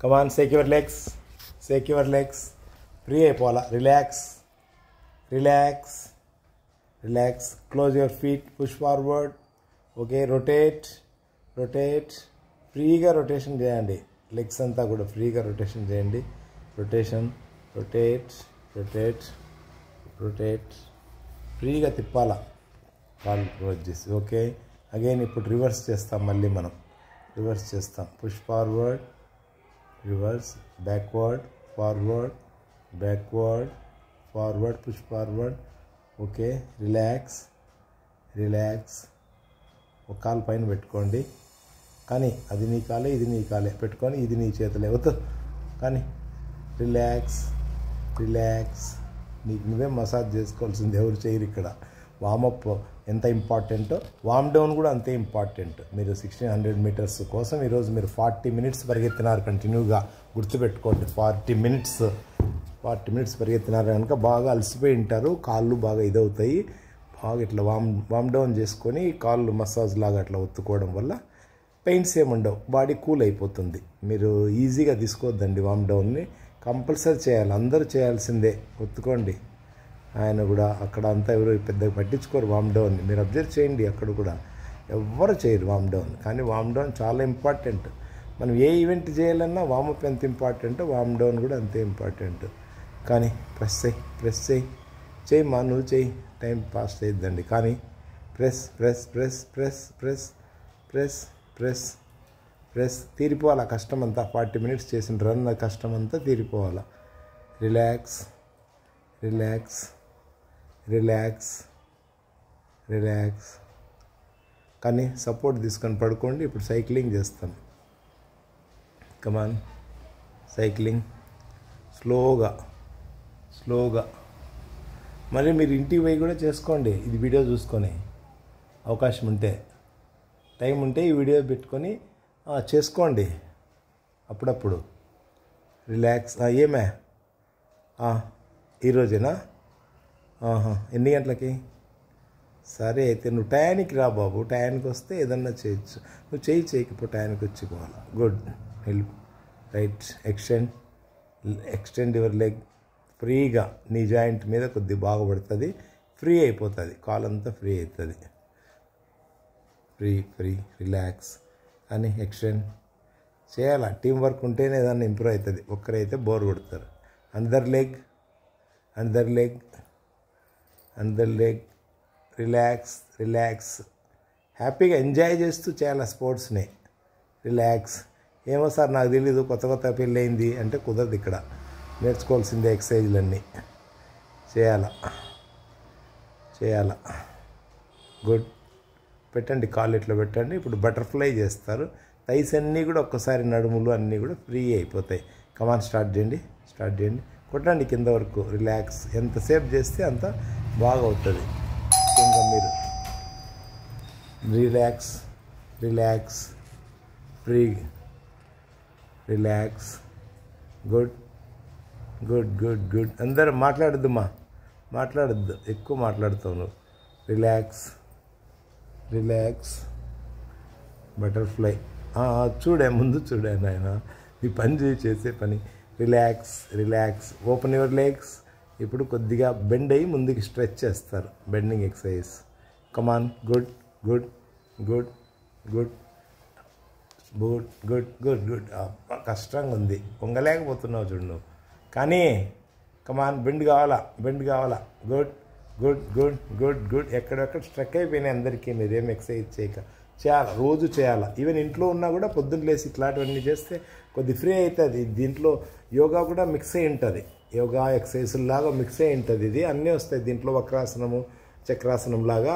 Come on, shake your legs. Shake your legs. Free అయిపోవాలా. Relax. Relax. Relax. Close your feet. Push forward. Okay. Rotate. Rotate. ఫ్రీగా rotation చేయండి. Legs అంతా కూడా ఫ్రీగా rotation చేయండి. Rotation. Rotate. Rotate. Rotate. ఫ్రీగా తిప్పాలా కాళ్ళు close చేసి. Okay. Again ఇప్పుడు రివర్స్ చేస్తాం. మళ్ళీ మనం రివర్స్ చేస్తాం. Push forward, reverse, backward, forward, backward, forward, push forward. Okay. Relax. Relax. ఒక కాలు పైన పెట్టుకోండి. కానీ అది నీ కాలే, ఇది నీ కాలే పెట్టుకొని ఇది నీ చేతులే వద్దు. కానీ రిలాక్స్. రిలాక్స్. నీకు నువ్వే మసాజ్ చేసుకోవాల్సింది, ఎవరు చేయరు ఇక్కడ. వామప్ ఎంత ఇంపార్టెంటో వామ్ డౌన్ కూడా అంతే ఇంపార్టెంట్. మీరు 1600 మీటర్స్ కోసం ఈరోజు మీరు 40 మినిట్స్ పరిగెత్తినారు కంటిన్యూగా. గుర్తుపెట్టుకోండి, 40 మినిట్స్ పరిగెత్తినారు కనుక బాగా అలసిపోయి ఉంటారు. కాళ్ళు బాగా ఇదవుతాయి. బాగా ఇట్లా వామ్ డౌన్ చేసుకొని కాళ్ళు మసాజ్ లాగా అట్లా ఒత్తుకోవడం వల్ల పెయిన్స్ ఏముండవు, బాడీ కూల్ అయిపోతుంది. మీరు ఈజీగా తీసుకోవద్దండి వామ్ డౌన్ని, కంపల్సరీ చేయాలి. అందరూ చేయాల్సిందే. ఒత్తుకోండి. ఆయన కూడా అక్కడ అంతా ఎవరు పెద్దగా పట్టించుకోరు వామ్ డౌన్ని. మీరు అబ్జర్వ్ చేయండి, అక్కడ కూడా ఎవ్వరు చేయరు వామ్ డౌన్. కానీ వామ్ డౌన్ చాలా ఇంపార్టెంట్. మనం ఏ ఈవెంట్ చేయాలన్నా వామప్ ఎంత ఇంపార్టెంటో వామ్ డౌన్ కూడా అంతే ఇంపార్టెంట్. కానీ ప్రెస్ చేయమ్మా, నువ్వు చేయి, టైం పాస్ చేయొద్దండి. కానీ press press press press press press press press తీరిపోవాలి. ఆ కష్టం అంతా 40 మినిట్స్ చేసిన రన్ ఆ కష్టం అంతా తీరిపోవాలి. రిలాక్స్. రిలాక్స్. రిలాక్స్. రిలాక్స్. కానీ సపోర్ట్ తీసుకొని పడుకోండి. ఇప్పుడు సైక్లింగ్ చేస్తాం. కమాన్, సైక్లింగ్ స్లోగా స్లోగా. మరి మీరు ఇంటికి పోయి కూడా చేసుకోండి, ఇది వీడియో చూసుకొని. అవకాశం ఉంటే, టైం ఉంటే ఈ వీడియో పెట్టుకొని చేసుకోండి అప్పుడప్పుడు. రిలాక్స్. ఏమే ఈరోజేనా? ఎన్ని గంటలకి? సరే అయితే నువ్వు టయానికి రా బాబు. టయానికి వస్తే ఏదన్నా చేయొచ్చు. నువ్వు చేయకపోతే టయానికి వచ్చిపోవాలి. Good. Help. Right. Extend your leg. ఫ్రీగా నీ జాయింట్ మీద కొద్దిగా బాగుపడుతుంది. ఫ్రీ అయిపోతుంది, కాలంతా ఫ్రీ అవుతుంది. ఫ్రీ. రిలాక్స్ అని ఎక్స్టెండ్ చేయాలా. టీం వర్క్ ఉంటేనే ఏదన్నా ఇంప్రూవ్ అవుతుంది. ఒక్కరైతే బోర్ కొడతారు. అందర్ లెగ్. రిలాక్స్. హ్యాపీగా ఎంజాయ్ చేస్తూ చేయాలి స్పోర్ట్స్ని. రిలాక్స్. ఏమో సార్ నాకు తెలీదు, కొత్త పెళ్ళి అయింది అంటే కుదరదు. ఇక్కడ నేర్చుకోవాల్సిందే ఎక్సర్సైజ్లన్నీ చేయాలా. గుడ్. పెట్టండి, కాళ్ళు ఇట్లా పెట్టండి. ఇప్పుడు బటర్ఫ్లై చేస్తారు. థైస్ అన్నీ కూడా ఒక్కసారి నడుములు అన్నీ కూడా ఫ్రీ అయిపోతాయి. కమాన్, స్టార్ట్ చేయండి. కొట్టండి కింద వరకు. రిలాక్స్. ఎంతసేపు చేస్తే అంత బాగా అవుతుంది. ఇంకా మీరు రిలాక్స్. ఫ్రీ. రిలాక్స్. గుడ్. అందరూ మాట్లాడద్దు, ఎక్కువ మాట్లాడుతావు నువ్వు. రిలాక్స్. బటర్ఫ్లై. ముందు చూడే నాయన, ఈ పని చేసే పని. రిలాక్స్. Open your legs. ఇప్పుడు కొద్దిగా బెండ్ అయ్యి ముందుకి స్ట్రెచ్ చేస్తారు. Bending exercise. కమాన్. గుడ్. కష్టంగా ఉంది, పొంగలేకపోతున్నావు చూడు నువ్వు. కానీ కమాన్, బెండ్ కావాలా. గుడ్. ఎక్కడెక్కడ స్ట్రక్ అయిపోయినాయి అందరికీ. మీరేం ఎక్సర్సైజ్ చేయాలి, రోజు చేయాలి. ఈవెన్ ఇంట్లో ఉన్నా కూడా పొద్దున్న లేసి ఇట్లాంటివన్నీ చేస్తే కొద్ది ఫ్రీ అవుతుంది. దీంట్లో యోగా కూడా మిక్స్ అయి ఉంటుంది. యోగా ఎక్సర్సైజ్ లాగా మిక్స్ అయి ఉంటుంది. ఇది అన్నీ వస్తాయి దీంట్లో. వక్రాసనము, చక్రాసనం లాగా